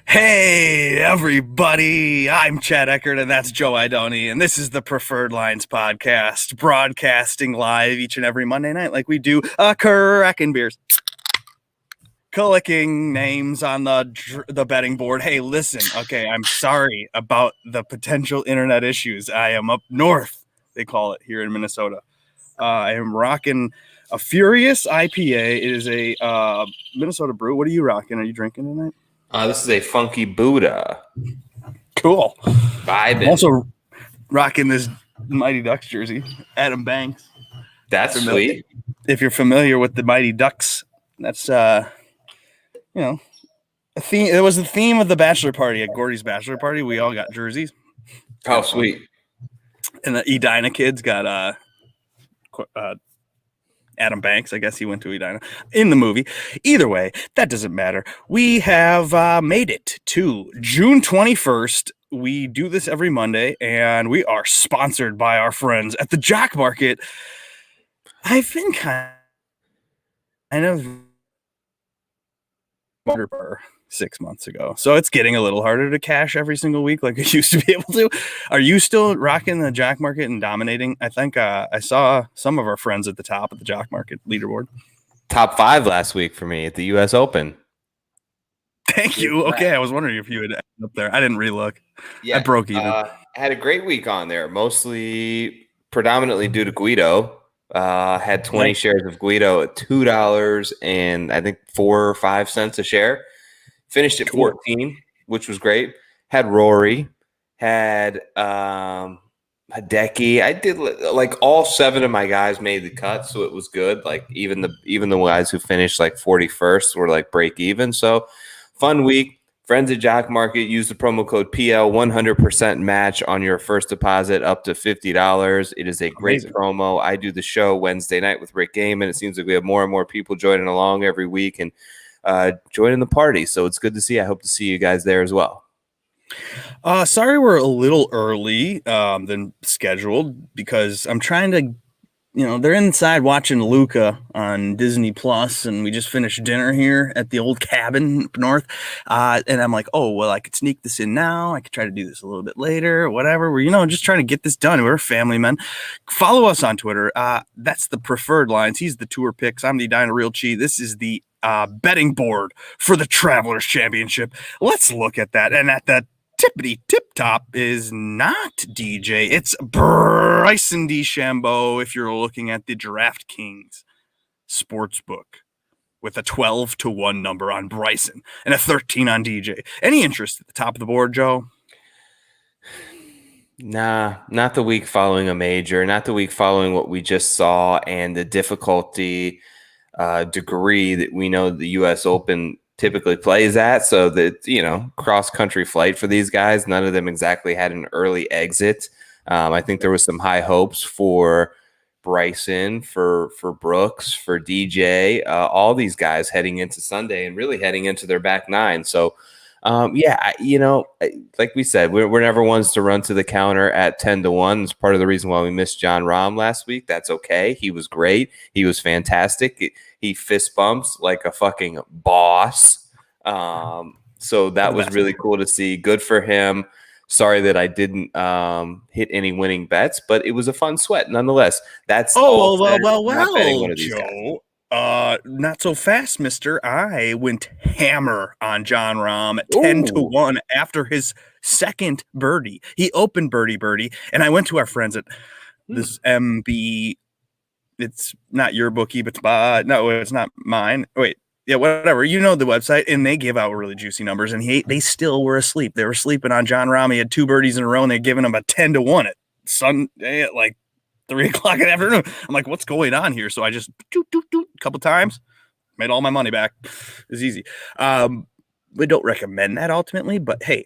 Hey, everybody. I'm Chad Eckert, and that's Joe Idone, and this is the Preferred Lines podcast, broadcasting live each and every Monday night like we do cracking beers, clicking names on the betting board. Hey, listen, okay, I'm sorry about the potential internet issues. I am up north, they call it, here in Minnesota. I am rocking a Furious IPA. It is a Minnesota brew. What are you rocking? Are you drinking tonight? This is a Funky Buddha. Cool. Vibing. I'm also rocking this Mighty Ducks jersey, Adam Banks. That's sweet. If you're familiar with the Mighty Ducks, that's a theme. It was the theme of the bachelor party at Gordy's bachelor party. We all got jerseys. Oh, sweet. And the Edina kids got Adam Banks. I guess he went to Edina in the movie. Either way, that doesn't matter. We have made it to June 21st. We do this every Monday, and we are sponsored by our friends at the Jock Market. I've been kind of 6 months ago, so it's getting a little harder to cash every single week like I used to be able to. Are you still rocking the Jock Market and dominating? I think I saw some of our friends at the top of the Jock Market leaderboard. Top 5 last week for me at the U.S. Open. Thank you. Okay, I was wondering if you would end up there. I didn't relook. Yeah, I broke even. I had a great week on there, predominantly due to Guido. Had 20 shares of Guido at $2 and I think 4 or 5 cents a share. Finished at 14, which was great. Had Rory, had Hideki. I did like all 7 of my guys made the cut, so it was good. Like even the guys who finished like 41st were like break even. So fun week. Friends at Jock Market, use the promo code PL 100% match on your first deposit up to $50. It is a great promo. I do the show Wednesday night with Rick Game, and it seems like we have more and more people joining along every week and joining the party. So it's good to see. I hope to see you guys there as well. Sorry we're a little early than scheduled because I'm trying to, they're inside watching Luca on Disney Plus, and we just finished dinner here at the old cabin up north. And I'm like, oh, well, I could sneak this in now. I could try to do this a little bit later, whatever. We're, just trying to get this done. We're family men. Follow us on Twitter. That's the Preferred Lines. He's the Tour Picks. I'm the Dino Real Chi. This is the betting board for the Travelers Championship. Let's look at that. And at the tippity tip top is not DJ. It's Bryson DeChambeau. If you're looking at the DraftKings Sportsbook with a 12-1 number on Bryson and a 13 on DJ. Any interest at the top of the board, Joe? Nah, not the week following a major, not the week following what we just saw and the difficulty degree that we know the U.S. Open typically plays at. So that, cross-country flight for these guys, none of them exactly had an early exit. I think there was some high hopes for Bryson, for Brooks, for DJ, all these guys heading into Sunday and really heading into their back nine. So, like we said, we're never ones to run to the counter at 10-1. It's part of the reason why we missed John Rahm last week. That's okay. He was great. He was fantastic. He fist bumps like a fucking boss. So that was really cool to see. Good for him. Sorry that I didn't hit any winning bets, but it was a fun sweat nonetheless. That's well, Joe. Not so fast, mister. I went hammer on John Rahm at 10-1 after his second birdie. He opened birdie, and I went to our friends at this MB. It's not your bookie, but no, it's not mine. Wait, yeah, whatever. You know the website, and they give out really juicy numbers, and they still were asleep. They were sleeping on John Rahm. He had 2 birdies in a row, and they're giving him a 10-1 at Sunday at like 3 o'clock in the afternoon. I'm like, what's going on here? So I just a couple times, made all my money back. It was easy. We don't recommend that ultimately, but hey,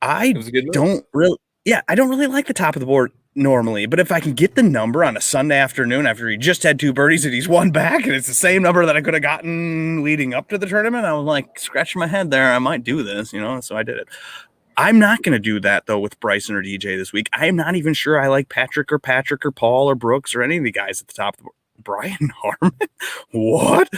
I don't really like the top of the board normally, but if I can get the number on a Sunday afternoon after he just had 2 birdies and he's won back, and it's the same number that I could have gotten leading up to the tournament, I was like scratching my head there. I might do this, so I did it. I'm not going to do that, though, with Bryson or DJ this week. I'm not even sure I like Patrick or Paul or Brooks or any of the guys at the top of the board. Brian Harmon? What?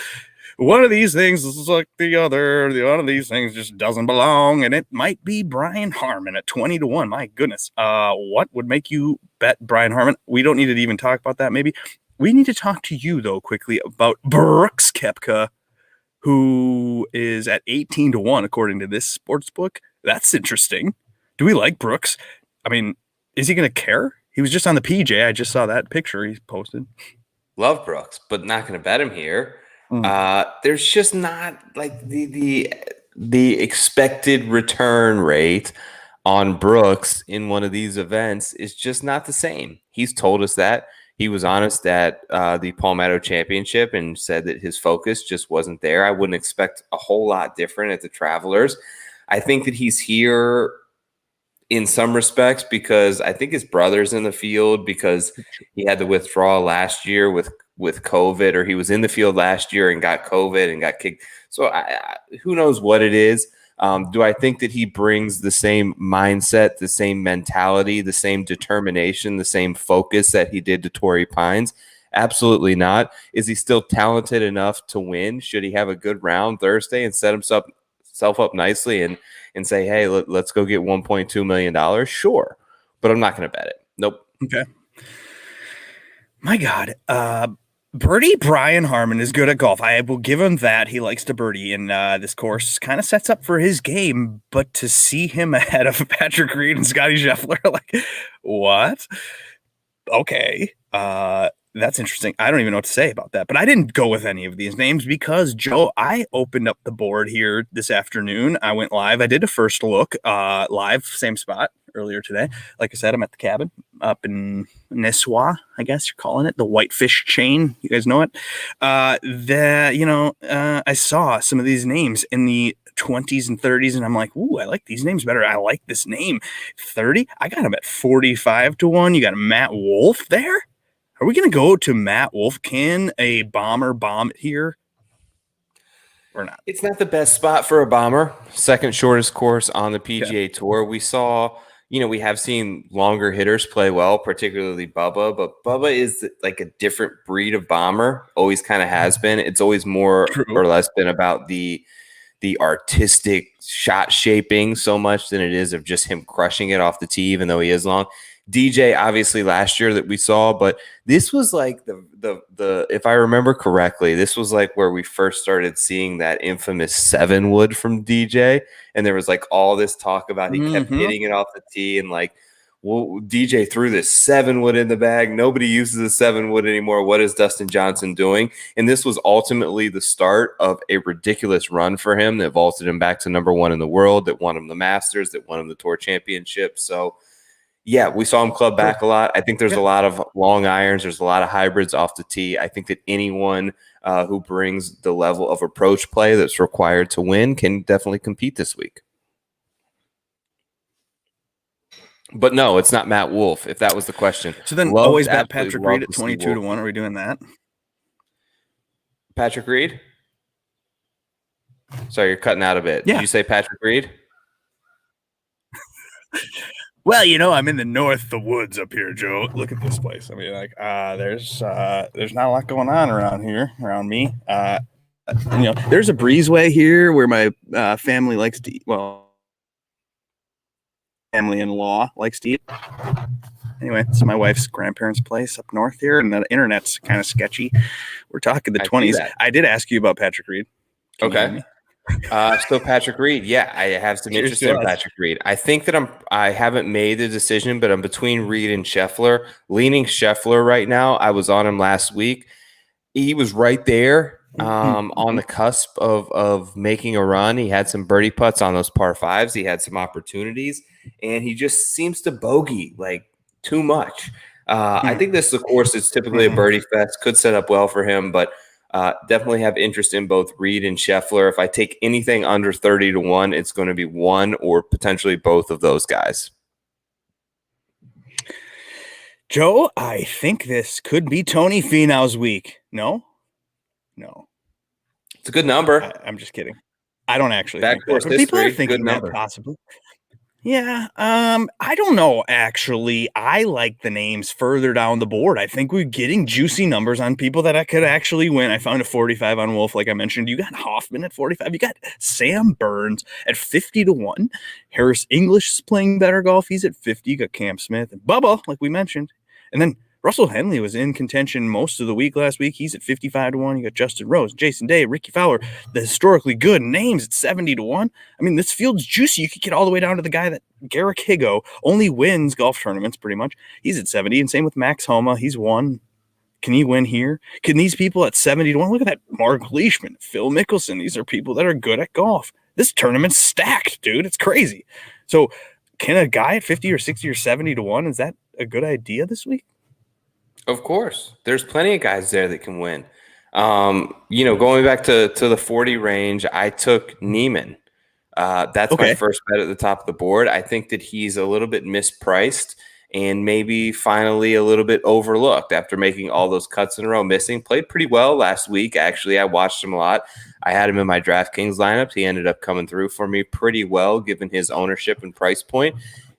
one of these things is like the other. The one of these things just doesn't belong, and it might be Brian Harman at 20-1. My goodness. What would make you bet Brian Harman? We don't need to even talk about that. Maybe we need to talk to you though quickly about Brooks Koepka, who is at 18-1 according to this sports book. That's interesting. Do we like Brooks? I mean, is he going to care? He was just on the PJ. I just saw that picture he posted. Love Brooks, but not going to bet him here. There's just not like the expected return rate on Brooks in one of these events is just not the same. He's told us that. He was honest at the Palmetto Championship and said that his focus just wasn't there. I wouldn't expect a whole lot different at the Travelers. I think that he's here in some respects because I think his brother's in the field because he had the withdrawal last year with COVID, or he was in the field last year and got COVID and got kicked. So who knows what it is. Do I think that he brings the same mindset, the same mentality, the same determination, the same focus that he did to Torrey Pines? Absolutely not. Is he still talented enough to win? Should he have a good round Thursday and set himself up nicely and say, hey, let's go get $1.2 million? Sure. But I'm not going to bet it. Nope. Okay. My God. Birdie Brian Harman is good at golf. I will give him that. He likes to birdie, and this course kind of sets up for his game. But to see him ahead of Patrick Reed and Scotty Scheffler, like, what? Okay. That's interesting. I don't even know what to say about that. But I didn't go with any of these names because, Joe, I opened up the board here this afternoon. I went live. I did a first look live, same spot earlier today. Like I said, I'm at the cabin up in Nisswa, I guess you're calling it, the Whitefish chain. You guys know it. I saw some of these names in the 20s and 30s, and I'm like, ooh, I like these names better. I like this name. 30. I got him at 45-1. You got Matt Wolff there. Are we going to go to Matt Wolff? Can a bomber bomb here or not? It's not the best spot for a bomber. Second shortest course on the PGA Tour. We saw, we have seen longer hitters play well, particularly Bubba, but Bubba is like a different breed of bomber. Always kind of has been. It's always more or less been about the artistic shot shaping so much than it is of just him crushing it off the tee, even though he is long. DJ, obviously last year that we saw, but this was like the if I remember correctly, this was like where we first started seeing that infamous 7-wood from DJ, and there was like all this talk about he kept hitting it off the tee, and like, well, DJ threw this 7-wood in the bag. Nobody uses a 7-wood anymore. What is Dustin Johnson doing? And this was ultimately the start of a ridiculous run for him that vaulted him back to number one in the world, that won him the Masters, that won him the Tour Championship. So yeah, we saw him club back a lot. I think there's a lot of long irons. There's a lot of hybrids off the tee. I think that anyone who brings the level of approach play that's required to win can definitely compete this week. But no, it's not Matt Wolff, if that was the question. So then always bet Patrick Reed at 22-1. Are we doing that? Patrick Reed? Sorry, you're cutting out a bit. Yeah. Did you say Patrick Reed? Well, I'm in the north, the woods up here, Joe. Look at this place. I mean, like, there's not a lot going on around here, around me. There's a breezeway here where my family likes to eat. Well, family-in-law likes to eat. Anyway, it's my wife's grandparents' place up north here, and the internet's kind of sketchy. We're talking the 20s. I did ask you about Patrick Reed. Okay. So Patrick Reed, yeah, I have some interest in Patrick Reed. I think that I haven't made the decision, but I'm between Reed and Scheffler. Leaning Scheffler right now. I was on him last week. He was right there on the cusp of making a run. He had some birdie putts on those par fives. He had some opportunities, and he just seems to bogey like too much. I think this is a course that's typically a birdie fest. Could set up well for him, but definitely have interest in both Reed and Scheffler. If I take anything under 30-1, it's going to be one or potentially both of those guys. Joe, I think this could be Tony Finau's week. No. It's a good number. I'm just kidding. I don't actually Bad think course that. People are history, thinking good that number. possibly. Yeah, I don't know, actually. I like the names further down the board. I think we're getting juicy numbers on people that I could actually win. I found a 45 on Wolf, like I mentioned. You got Hoffman at 45. You got Sam Burns at 50 to 1. Harris English is playing better golf. He's at 50. You got Cam Smith and Bubba, like we mentioned. And then Russell Henley was in contention most of the week last week. He's at 55 to 1. You got Justin Rose, Jason Day, Ricky Fowler, the historically good names at 70 to 1. I mean, this field's juicy. You could get all the way down to the guy that Garrick Higo only wins golf tournaments pretty much. He's at 70, and same with Max Homa. He's won. Can he win here? Can these people at 70 to 1? Look at that. Mark Leishman, Phil Mickelson. These are people that are good at golf. This tournament's stacked, dude. It's crazy. So can a guy at 50 or 60 or 70 to 1, is that a good idea this week? Of course. There's plenty of guys there that can win. Going back to the 40 range, I took Neiman. That's my first bet at the top of the board. I think that he's a little bit mispriced and maybe finally a little bit overlooked after making all those cuts in a row, missing. Played pretty well last week, actually. I watched him a lot. I had him in my DraftKings lineups. He ended up coming through for me pretty well given his ownership and price point.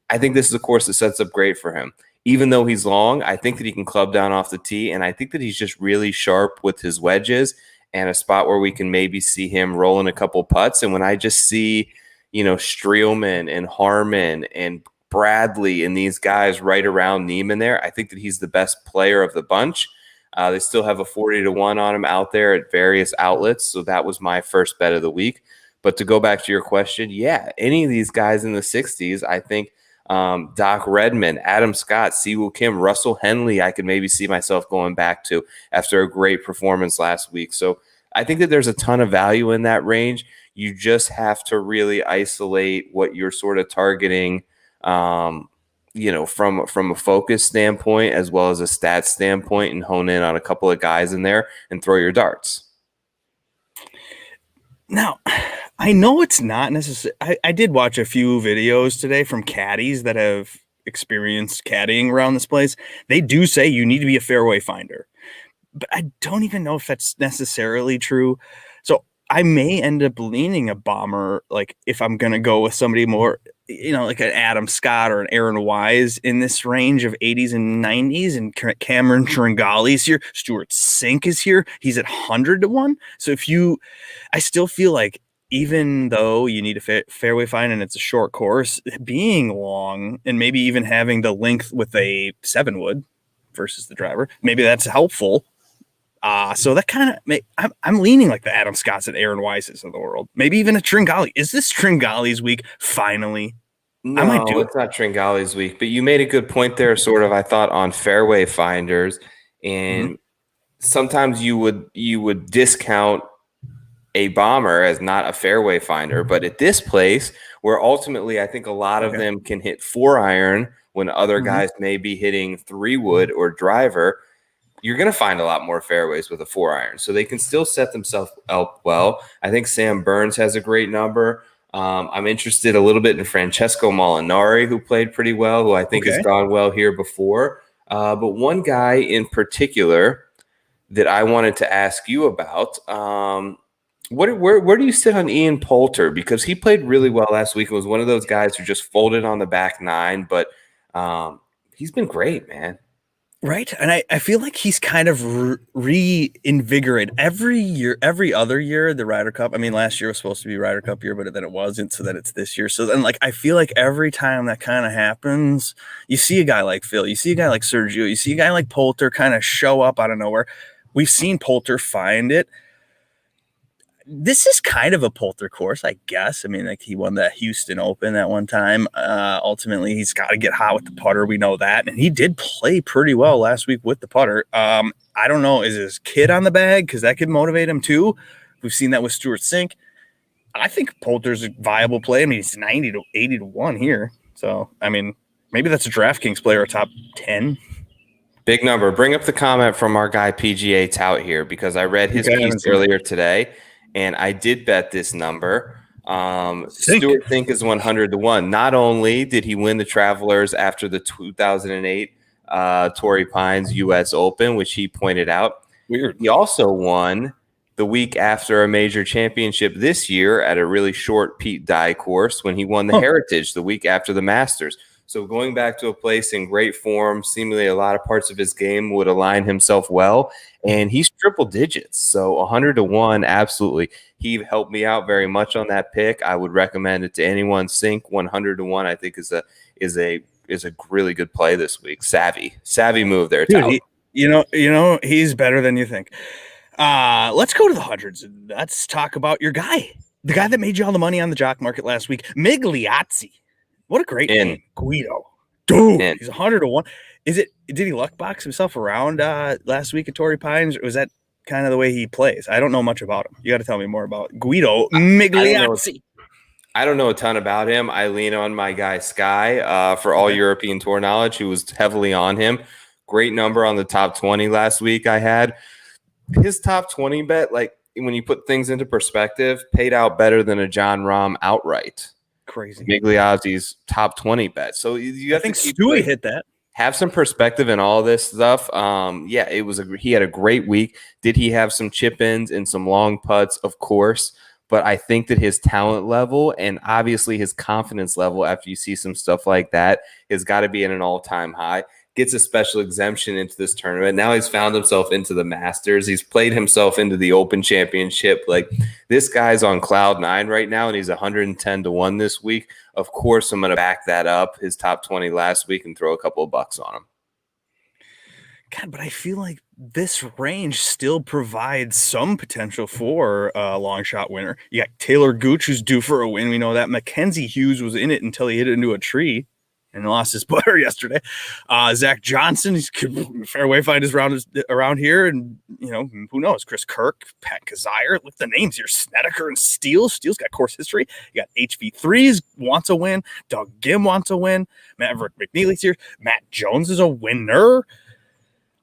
I think this is a course that sets up great for him. Even though he's long, I think that he can club down off the tee, and I think that he's just really sharp with his wedges and a spot where we can maybe see him rolling a couple putts. And when I just see, Streelman and Harmon and Bradley and these guys right around Neiman there, I think that he's the best player of the bunch. They still have a 40 to 1 on him out there at various outlets, so that was my first bet of the week. But to go back to your question, yeah, any of these guys in the 60s, I think Doc Redman, Adam Scott, Siwoo Kim, Russell Henley, I could maybe see myself going back to after a great performance last week. So I think that there's a ton of value in that range. You just have to really isolate what you're sort of targeting, from a focus standpoint as well as a stats standpoint, and hone in on a couple of guys in there and throw your darts. Now, I know it's not necessary. I did watch a few videos today from caddies that have experienced caddying around this place. They do say you need to be a fairway finder, but I don't even know if that's necessarily true. So I may end up leaning a bomber, like if I'm going to go with somebody more, like an Adam Scott or an Aaron Wise in this range of 80s and 90s, and Cameron Tringali's here. Stuart Sink is here. He's at 100 to 1. So I still feel like even though you need a fairway find and it's a short course, being long and maybe even having the length with a 7-wood versus the driver, maybe that's helpful. So that kind of, I'm leaning like the Adam Scotts and Aaron Wises of the world. Maybe even a Tringali. Is this Tringali's week finally? No, it's not Tringali's week, but you made a good point there, sort of, I thought, on fairway finders. And sometimes you would discount a bomber as not a fairway finder. But at this place, where ultimately I think a lot of them can hit 4-iron when other guys may be hitting 3-wood or driver, you're going to find a lot more fairways with a 4-iron. So they can still set themselves up well. I think Sam Burns has a great number. I'm interested a little bit in Francesco Molinari, who played pretty well, who I think has gone well here before. But one guy in particular that I wanted to ask you about, where do you sit on Ian Polter? Because he played really well last week and was one of those guys who just folded on the back nine, but he's been great, man. Right. And I feel like he's kind of reinvigorated every other year, the Ryder Cup. I mean, last year was supposed to be Ryder Cup year, but then it wasn't, so that it's this year. So then, I feel like every time that kind of happens, you see a guy like Phil, you see a guy like Sergio, you see a guy like Polter kind of show up out of nowhere. We've seen Polter find it. This is kind of a Polter course, I guess. I mean, he won that Houston Open at one time. Ultimately, he's got to get hot with the putter. We know that. And he did play pretty well last week with the putter. I don't know. Is his kid on the bag? Because that could motivate him too. We've seen that with Stuart Sink. I think Polter's a viable play. I mean, he's 90 to 80 to 1 here. So, I mean, maybe that's a DraftKings player, top 10. Big number. Bring up the comment from our guy PGA Tout here, because I read his piece earlier today. And I did bet this number. Stuart Sink is 100 to 1. Not only did he win the Travelers after the 2008 Torrey Pines U.S. Open, which he pointed out, he also won the week after a major championship this year at a really short Pete Dye course when he won the Heritage the week after the Masters. So going back to a place in great form, seemingly a lot of parts of his game would align himself well, and he's triple digits. So 100 to 1, absolutely. He helped me out very much on that pick. I would recommend it to anyone. Sink 100 to 1, I think is a really good play this week. Savvy move there, dude. He's better than you think. Let's go to the hundreds and let's talk about your guy, the guy that made you all the money on the Jock Market last week, Migliazi. What a great name, Guido. Dude, he's 100 to 1. Did he luck box himself around last week at Torrey Pines, or was that kind of the way he plays? I don't know much about him. You got to tell me more about Guido Migliazi. I don't know a ton about him. I lean on my guy Sky for all European Tour knowledge, who was heavily on him. Great number on the top 20 last week I had. His top 20 bet, like when you put things into perspective, paid out better than a Jon Rahm outright. Crazy. Migliazzi's top 20 bet. So you have to Stewie hit that. Have some perspective in all this stuff. He had a great week. Did he have some chip ins and some long putts? Of course. But I think that his talent level and obviously his confidence level after you see some stuff like that has got to be at an all-time high. Gets a special exemption into this tournament. Now he's found himself into the Masters. He's played himself into the Open Championship. Like, this guy's on cloud 9 right now, and he's 110 to 1 this week. Of course, I'm going to back that up, his top 20 last week, and throw a couple of bucks on him. God, but I feel like this range still provides some potential for a long shot winner. You got Taylor Gooch, who's due for a win. We know that. Mackenzie Hughes was in it until he hit it into a tree and lost his putter yesterday. Zach Johnson, he's fairway find his round around here, and who knows? Chris Kirk, Pat Kazire. Look at the names here: Snedeker and Steele. Steele's got course history. You got HV3s wants a win. Doug Gim wants a win. Maverick McNeely's here. Matt Jones is a winner.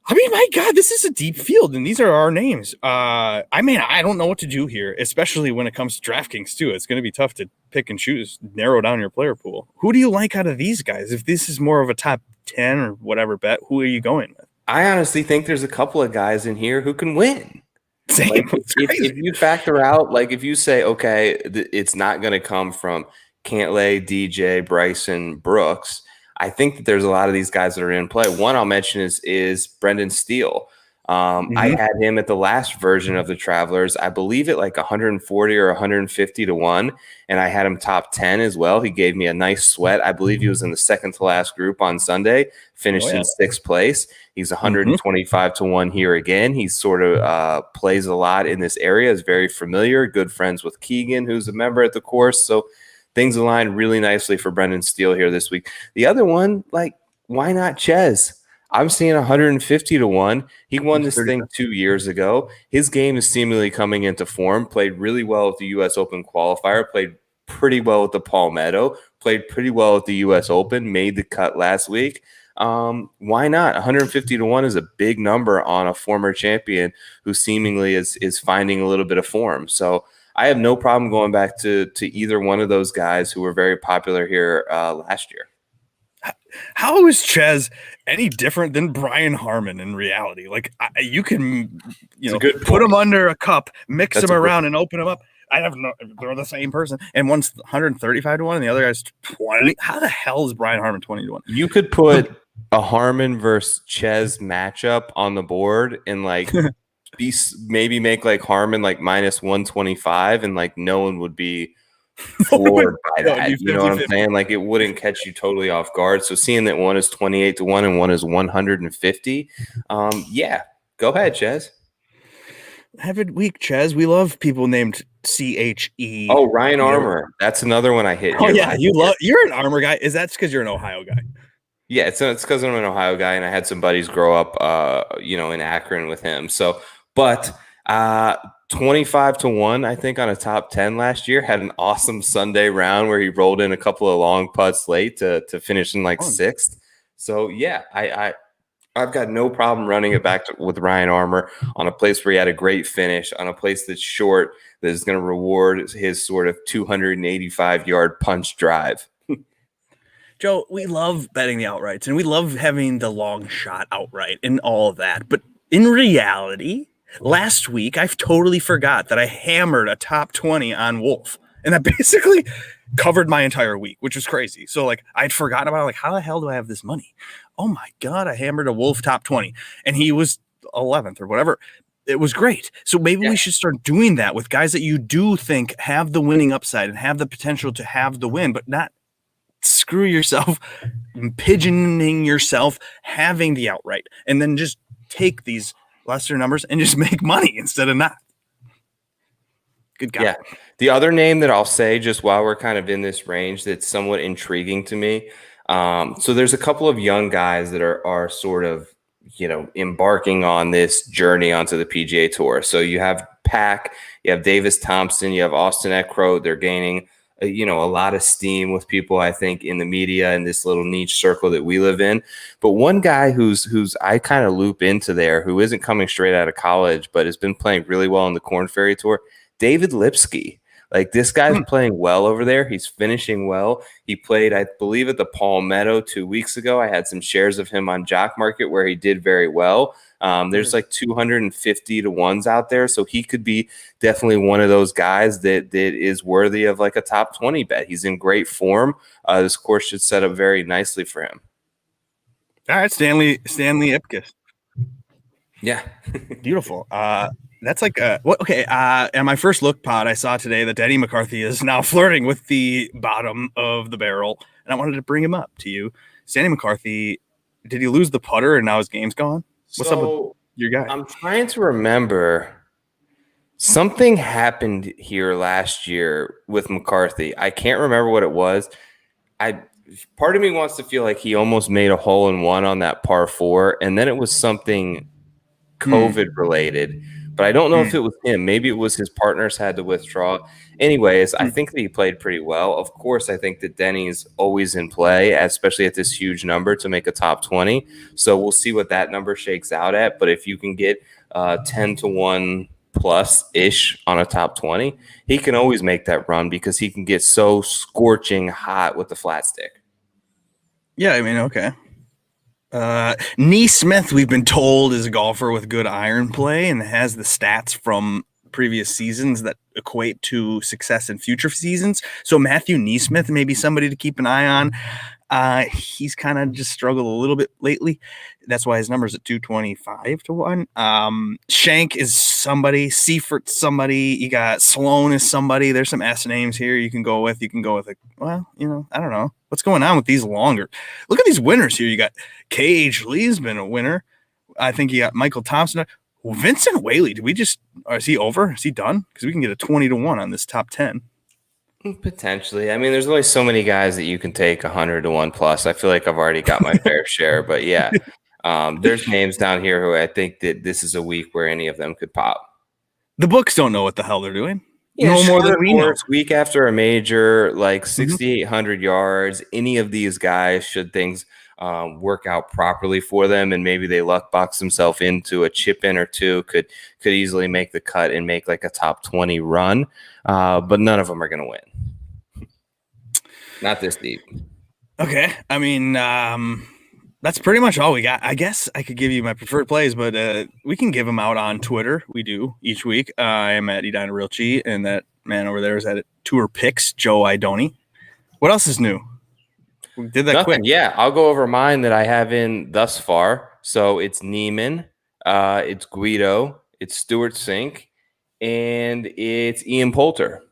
I mean, my God, this is a deep field, and these are our names. I don't know what to do here, especially when it comes to DraftKings, too. It's going to be tough to pick and choose, narrow down your player pool. Who do you like out of these guys? If this is more of a top 10 or whatever bet, who are you going with? I honestly think there's a couple of guys in here who can win. Same. Like, if you factor out, like if you say, okay, it's not going to come from Cantlay, DJ, Bryson, Brooks, I think that there's a lot of these guys that are in play. One I'll mention is Brendan Steele. I had him at the last version of the Travelers, I believe at like 140 or 150 to 1, and I had him top 10 as well. He gave me a nice sweat. I believe he was in the second to last group on Sunday, finished in 6th place. He's 125 to 1 here again. He sort of plays a lot in this area, is very familiar, good friends with Keegan, who's a member at the course. So things align really nicely for Brendan Steele here this week. The other one, like, why not Ches? I'm seeing 150 to 1. He won this thing 2 years ago. His game is seemingly coming into form. Played really well at the U.S. Open qualifier. Played pretty well at the Palmetto. Played pretty well at the U.S. Open. Made the cut last week. Why not? 150 to 1 is a big number on a former champion who seemingly is finding a little bit of form. So I have no problem going back to either one of those guys who were very popular here last year. How is Ches any different than Brian Harman in reality? Like, you can, put him under a cup, mix him around, and open him up. I have no. They're the same person, and one's 135 to 1, and the other guy's 20. How the hell is Brian Harman 20 to 1? You could put a Harman versus Ches matchup on the board and like maybe make like Harman like minus 125, and like no one would be floored by that. You know what I'm saying? Like, it wouldn't catch you totally off guard. So seeing that one is 28 to 1 and one is 150, go ahead, Ches. Have a week, Ches. We love people named CHE. Oh, Ryan Armour. That's another one I hit. Oh yeah, you're an Armour guy. Is that because you're an Ohio guy? Yeah, it's because I'm an Ohio guy, and I had some buddies grow up, in Akron with him. So, but 25 to 1, I think, on a top 10 last year. Had an awesome Sunday round where he rolled in a couple of long putts late to finish in like 6th. So yeah, I've got no problem running it back with Ryan Armour on a place where he had a great finish, on a place that's short, that is going to reward his sort of 285-yard punch drive. Joe, we love betting the outrights, and we love having the long shot outright and all of that. But in reality, last week, I totally forgot that I hammered a top 20 on Wolf. And that basically covered my entire week, which was crazy. So, like, I'd forgotten about it. Like, how the hell do I have this money? Oh, my God, I hammered a Wolf top 20. And he was 11th or whatever. It was great. So maybe we should start doing that with guys that you do think have the winning upside and have the potential to have the win, but not screw yourself, pigeoning yourself, having the outright, and then just take these lesser numbers and just make money instead of not. Good God. Yeah. The other name that I'll say, just while we're kind of in this range, that's somewhat intriguing to me. So there's a couple of young guys that are sort of, embarking on this journey onto the PGA Tour. So you have Pack, you have Davis Thompson, you have Austin Eckert. They're gaining, a lot of steam with people, I think, in the media and this little niche circle that we live in. But one guy who's I kind of loop into there, who isn't coming straight out of college, but has been playing really well on the Korn Ferry Tour, David Lipsky. Like, this guy's playing well over there. He's finishing well. He played, I believe, at the Palmetto 2 weeks ago. I had some shares of him on Jock Market where he did very well. There's like 250 to 1s out there. So he could be definitely one of those guys that is worthy of like a top 20 bet. He's in great form. This course should set up very nicely for him. All right, Stanley Ipkiss. Yeah. Beautiful. That's like okay. In my first look pod, I saw today that Denny McCarthy is now flirting with the bottom of the barrel, and I wanted to bring him up to you. Stanley McCarthy, did he lose the putter and now his game's gone? What's up with your guy? I'm trying to remember. Something happened here last year with McCarthy. I can't remember what it was. Part of me wants to feel like he almost made a hole in one on that par 4, and then it was something COVID related. But I don't know if it was him. Maybe it was his partners had to withdraw. Anyways, I think that he played pretty well. Of course, I think that Denny's always in play, especially at this huge number to make a top 20. So we'll see what that number shakes out at. But if you can get 10 to 1 plus-ish on a top 20, he can always make that run because he can get so scorching hot with the flat stick. Yeah, I mean, okay. Neesmith, we've been told, is a golfer with good iron play and has the stats from previous seasons that equate to success in future seasons. So Matthew Neesmith may be somebody to keep an eye on. He's kind of just struggled a little bit lately. That's why his number's at 225 to 1. Shank is somebody. Seifert's somebody. You got Sloan is somebody. There's some S names here you can go with. You can go with I don't know. What's going on with these longer? Look at these winners here. You got Cage Lee's been a winner. I think you got Michael Thompson. Vincent Whaley, is he over? Is he done? Because we can get a 20 to 1 on this top 10. Potentially. I mean, there's only so many guys that you can take 100 to 1 plus. I feel like I've already got my fair share, but yeah, there's names down here who I think that this is a week where any of them could pop. The books don't know what the hell they're doing. Yeah, no more than we know. Week after a major, like 6,800 yards. Any of these guys, should things work out properly for them, and maybe they luck box themselves into a chip in or two, could easily make the cut and make like a top 20 run. But none of them are going to win. Not this deep. Okay. I mean, that's pretty much all we got. I guess I could give you my preferred plays, but we can give them out on Twitter. We do each week. I am at Idone Realty, and that man over there is at Tour Picks, Joe Idone. What else is new? We did that Nothing. quick. Yeah, I'll go over mine that I have in thus far. So it's Neiman, it's Guido, it's Stuart Sink, and it's Ian Polter.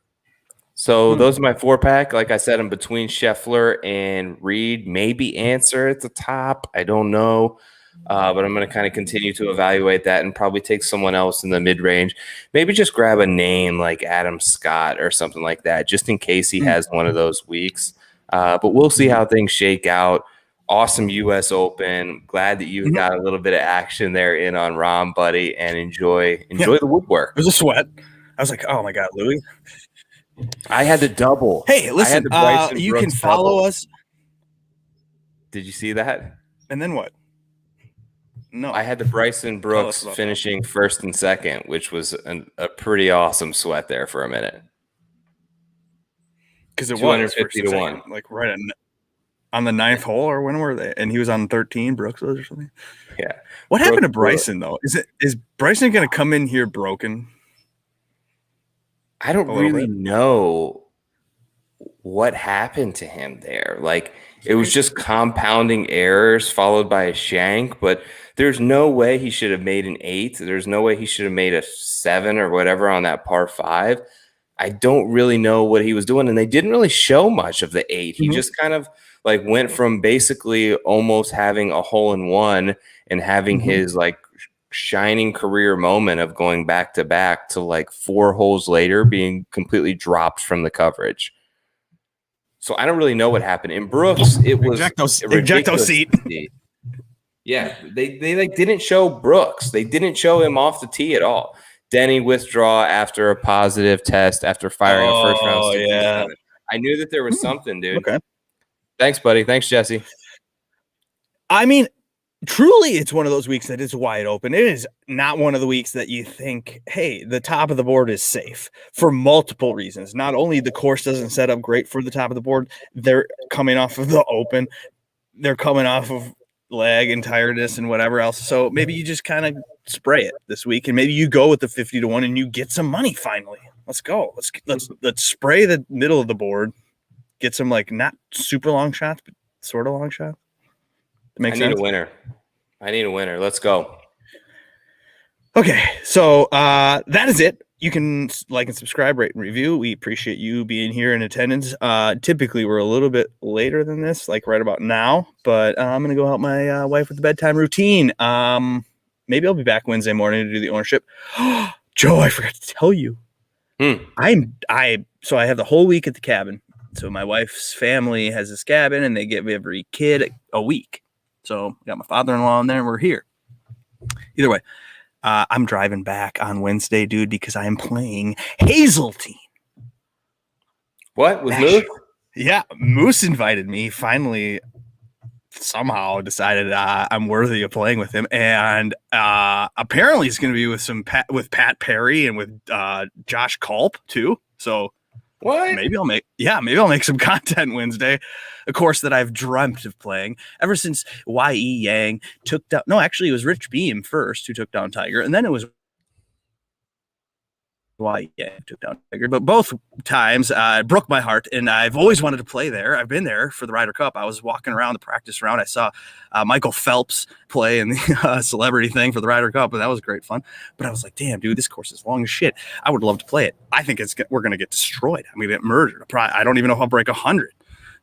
So those are my 4-pack. Like I said, I'm between Scheffler and Reed. Maybe Answer at the top. I don't know. But I'm going to kind of continue to evaluate that and probably take someone else in the mid-range. Maybe just grab a name like Adam Scott or something like that, just in case he has one of those weeks. But we'll see how things shake out. Awesome U.S. Open. Glad that you got a little bit of action there in on Rom, buddy, and enjoy the woodwork. It was a sweat. I was like, oh, my God, Louis. I had the double. Hey, listen, you can follow us. Did you see that? And then what? No. I had the Bryson Brooks finishing first and second, which was a pretty awesome sweat there for a minute. Because it was 250 to 1. Like right at on the 9th hole, or when were they? And he was on 13, Brooks was or something. Yeah. What happened to Bryson though? Is Bryson going to come in here broken? I don't really know what happened to him there. Like, it was just compounding errors followed by a shank, but there's no way he should have made an 8. There's no way he should have made a 7 or whatever on that par 5. I don't really know what he was doing, and they didn't really show much of the 8. He just kind of like went from basically almost having a hole in one and having his like shining career moment of going back to back to like 4 holes later being completely dropped from the coverage. So I don't really know what happened. In Brooks, it was a ridiculous seat. Yeah, they like didn't show Brooks. They didn't show him off the tee at all. Denny withdraw after a positive test after firing a first round 67. I knew that there was something, dude. Okay. Thanks, buddy. Thanks, Jesse. I mean, truly, it's one of those weeks that is wide open. It is not one of the weeks that you think, hey, the top of the board is safe for multiple reasons. Not only the course doesn't set up great for the top of the board, they're coming off of the Open. They're coming off of leg and tiredness and whatever else. So maybe you just kind of spray it this week, and maybe you go with the 50-1 and you get some money finally. Let's go. Let's spray the middle of the board. Get some like not super long shots, but sort of long shots. I need a winner. Let's go. Okay, so that is it. You can like and subscribe, rate and review. We appreciate you being here in attendance. Typically, we're a little bit later than this, like right about now. But I'm going to go help my wife with the bedtime routine. Maybe I'll be back Wednesday morning to do the ownership. Joe, I forgot to tell you. So I have the whole week at the cabin. So my wife's family has this cabin, and they give every kid a week. So I got my father-in-law in there, and we're here. Either way, I'm driving back on Wednesday, dude, because I am playing Hazeltine. What? With Moose? Yeah, Moose invited me. Finally, somehow decided I'm worthy of playing with him. And apparently it's going to be with Pat Perry and with Josh Culp, too. So what? Maybe I'll make some content Wednesday, a course that I've dreamt of playing ever since Y.E. Yang took down. No, actually, it was Rich Beam first who took down Tiger, and then it was Y.E. Yang took down Tiger. But both times broke my heart, and I've always wanted to play there. I've been there for the Ryder Cup. I was walking around the practice round. I saw Michael Phelps play in the celebrity thing for the Ryder Cup, and that was great fun. But I was like, damn, dude, this course is long as shit. I would love to play it. I think we're going to get destroyed. I'm going to get murdered. I don't even know if I'll break 100.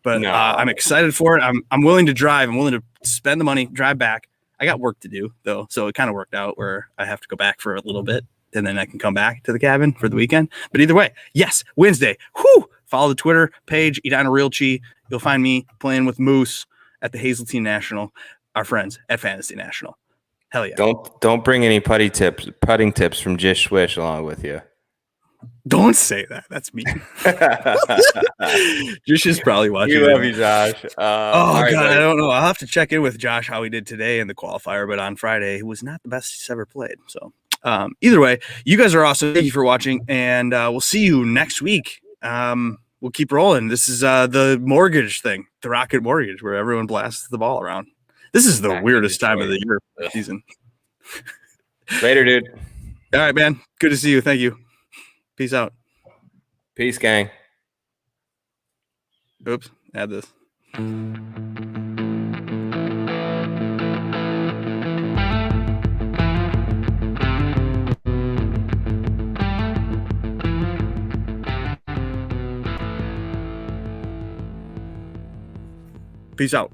But I'm excited for it. I'm willing to drive. I'm willing to spend the money, drive back. I got work to do, though, so it kind of worked out where I have to go back for a little bit, and then I can come back to the cabin for the weekend. But either way, yes, Wednesday. Whoo! Follow the Twitter page, Idone Realchi. You'll find me playing with Moose at the Hazeltine National, our friends at Fantasy National. Hell yeah. Don't bring any putting tips from Jish Swish along with you. Don't say that. That's me. Jish is probably watching. We love you, Josh. God, I don't know. I'll have to check in with Josh how he did today in the qualifier, but on Friday, it was not the best he's ever played. So either way, you guys are awesome. Thank you for watching, and we'll see you next week. We'll keep rolling. This is the mortgage thing, the Rocket Mortgage, where everyone blasts the ball around. This is the weirdest time of the year season. Later, dude. All right, man. Good to see you. Thank you. Peace out. Peace, gang. Oops. Add this. Peace out.